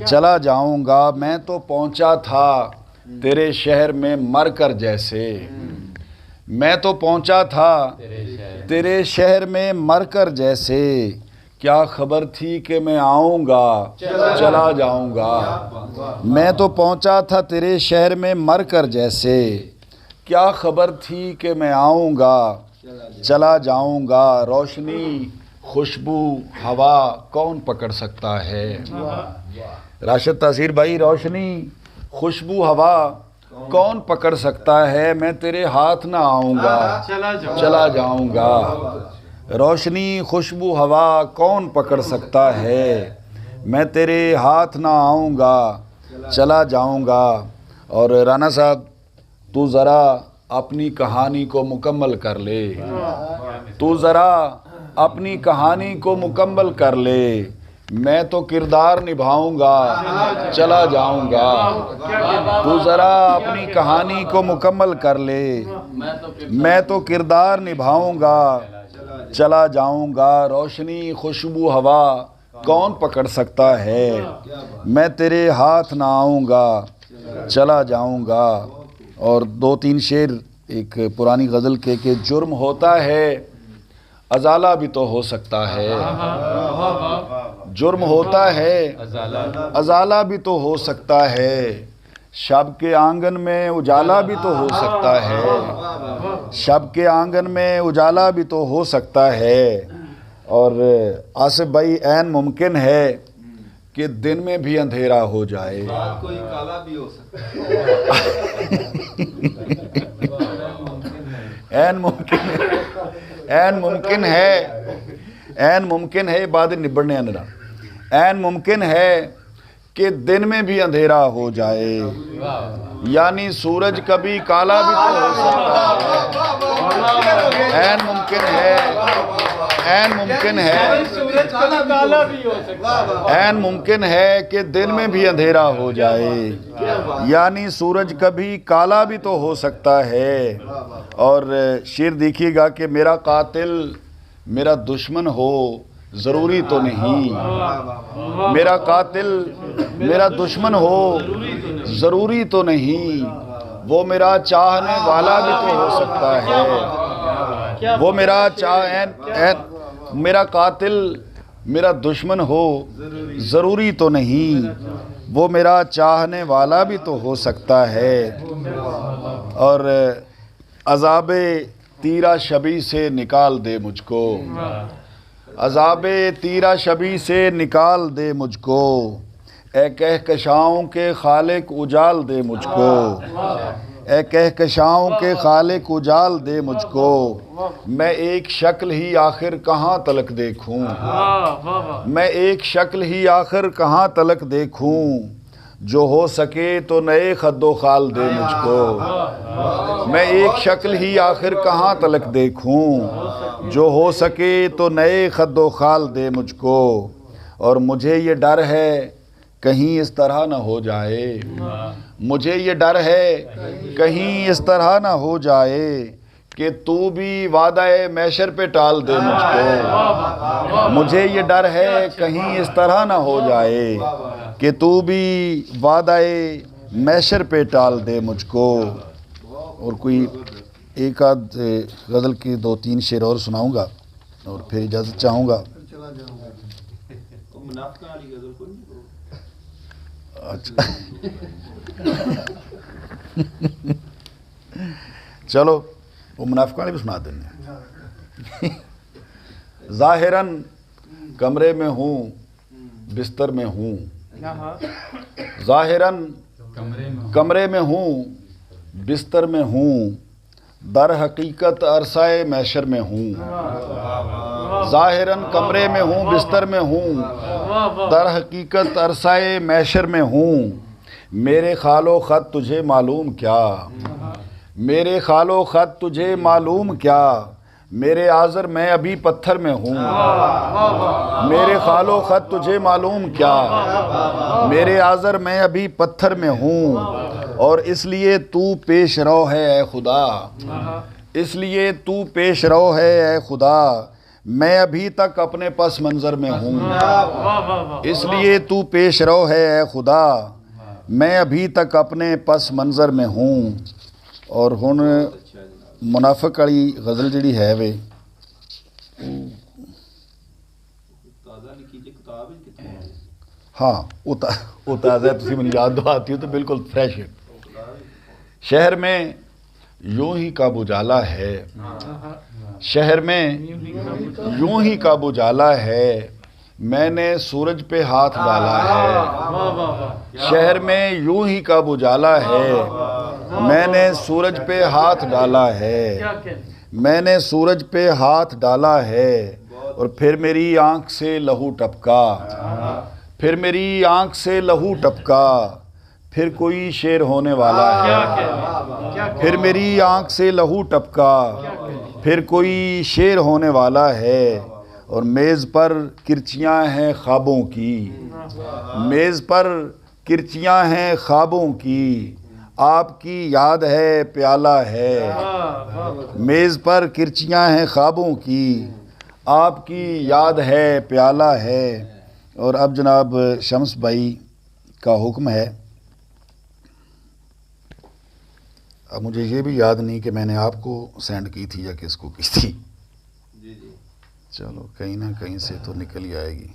چلا جاؤں گا میں تو پہنچا تھا تیرے شہر میں مر کر جیسے، میں تو پہنچا تھا تیرے شہر میں مر کر جیسے، کیا خبر تھی کہ میں آؤں گا چلا جاؤں گا، میں تو پہنچا تھا تیرے شہر میں مر کر جیسے، کیا خبر تھی کہ میں آؤں گا چلا جاؤں گا، روشنی خوشبو ہوا کون پکڑ سکتا ہے؟ راشد تاثیر بھائی، روشنی خوشبو ہوا کون پکڑ سکتا ہے؟ میں تیرے ہاتھ نہ آؤں گا چلا جاؤں گا، روشنی خوشبو ہوا کون پکڑ سکتا ہے؟ میں تیرے ہاتھ نہ آؤں گا چلا جاؤں گا۔ اور رانا صاحب، تو ذرا اپنی کہانی کو مکمل کر لے، تو ذرا اپنی کہانی کو مکمل کر لے، میں تو کردار نبھاؤں گا چلا جاؤں گا، تو ذرا اپنی کہانی کو مکمل کر لے، میں تو کردار نبھاؤں گا چلا جاؤں گا، روشنی خوشبو ہوا کون پکڑ سکتا ہے؟ میں تیرے ہاتھ نہ آؤں گا چلا جاؤں گا۔ اور دو تین شعر ایک پرانی غزل کے کہ جرم ہوتا ہے ازالہ بھی تو ہو سکتا ہے، جرم ہوتا ہے ازالہ بھی تو ہو سکتا ہے، شب کے آنگن میں اجالا بھی تو ہو سکتا ہے، شب کے آنگن میں اجالا بھی تو ہو سکتا ہے۔ اور آصف بھائی، عین ممکن ہے کہ دن میں بھی اندھیرا ہو جائے، کوئی کالا بھی ہو سکتا ہے، عین ممکن ہے، عین ممکن ہے، عین ممکن ہے، بعد نبڑنے اندرا، عین ممکن ہے کہ دن میں بھی اندھیرا ہو جائے، یعنی سورج کبھی کالا بھی تو ہو سکتا ہے، عین ممکن ہے، عین ممکن ہے، عین ممکن ہے کہ دن میں بھی اندھیرا ہو جائے، یعنی سورج کبھی کالا بھی تو ہو سکتا ہے۔ اور شعر دیکھیے گا کہ میرا قاتل میرا دشمن ہو ضروری تو نہیں، میرا قاتل میرا دشمن ہو ضروری تو نہیں، وہ میرا چاہنے والا بھی تو ہو سکتا ہے، وہ میرا میرا قاتل میرا دشمن ہو ضروری تو نہیں، وہ میرا چاہنے والا بھی تو ہو سکتا ہے۔ اور عذاب تیرا شبی سے نکال دے مجھ کو، عذاب تیرا شبی سے نکال دے مجھ کو، اے کہکشاؤں کے خالق اجال دے مجھ کو، اے کہکشاؤں کے خالق اجال دے مجھ کو، میں ایک شکل ہی آخر کہاں تلک دیکھوں، میں ایک شکل ہی آخر کہاں تلک دیکھوں، جو ہو سکے تو نئے خد و خال دے مجھ کو، میں ایک شکل ہی آخر کہاں تلک دیکھوں، جو ہو سکے تو نئے خد و خال دے مجھ کو۔ اور مجھے یہ ڈر ہے کہیں اس طرح نہ ہو جائے، مجھے یہ ڈر ہے کہیں اس طرح نہ ہو جائے کہ تو بھی وعدہ محشر پہ ٹال دے مجھ کو، مجھے یہ ڈر ہے کہیں اس طرح نہ ہو جائے کہ تو بھی وعدہ محشر پہ ٹال دے مجھ کو۔ اور کوئی ایک آدھ غزل کی دو تین شعر اور سناؤں گا اور پھر اجازت چاہوں گا۔ اچھا چلو وہ منافقہ والی بھی سنا دیں۔ ظاہراً کمرے میں ہوں بستر میں ہوں، ظاہراً کمرے میں ہوں بستر میں ہوں، در حقیقت عرصۂ محشر میں ہوں، ظاہراً کمرے میں ہوں بستر میں ہوں، در حقیقت عرصۂ محشر میں ہوں، میرے خال و خط تجھے معلوم کیا، میرے خال و خط تجھے معلوم کیا، میرے آذر میں ابھی پتھر میں ہوں، میرے خال و خط تجھے معلوم کیا، میرے آذر میں ابھی پتھر میں ہوں، اور اس لیے تو پیش رو ہے اے خدا، اس لیے تو پیش رو ہے اے خدا، میں ابھی تک اپنے پس منظر میں ہوں، اس لیے تو پیش رو ہے اے خدا، میں ابھی تک اپنے پس منظر میں ہوں۔ اور ہن منافق والی غزل جڑی ہے وے ہاں وہ تازہ ہے، تسی مجھے یاد دلاتی ہو تو بالکل فریش ہے۔ شہر میں یوں ہی کا بجالا ہے، شہر میں یوں ہی کا بجالا ہے، میں نے سورج پہ ہاتھ ڈالا ہے۔ شہر میں یوں ہی کا بجالا ہے، میں نے سورج پہ ہاتھ ڈالا ہے، میں نے سورج پہ ہاتھ ڈالا ہے، اور پھر میری آنکھ سے لہو ٹپکا، پھر میری آنکھ سے لہو ٹپکا، پھر کوئی شیر ہونے والا ہے، پھر میری آنکھ سے لہو ٹپکا، پھر کوئی شیر ہونے والا ہے، اور میز پر کرچیاں ہیں خوابوں کی، میز پر کرچیاں ہیں خوابوں کی، آپ کی یاد ہے پیالہ ہے، میز پر کرچیاں ہیں خوابوں کی، آپ کی یاد ہے پیالہ ہے۔ اور اب جناب شمس بھائی کا حکم ہے، اب مجھے یہ بھی یاد نہیں کہ میں نے آپ کو سینڈ کی تھی یا کس کو کی تھی، جی جی چلو کہیں نہ کہیں سے تو نکل ہی آئے گی۔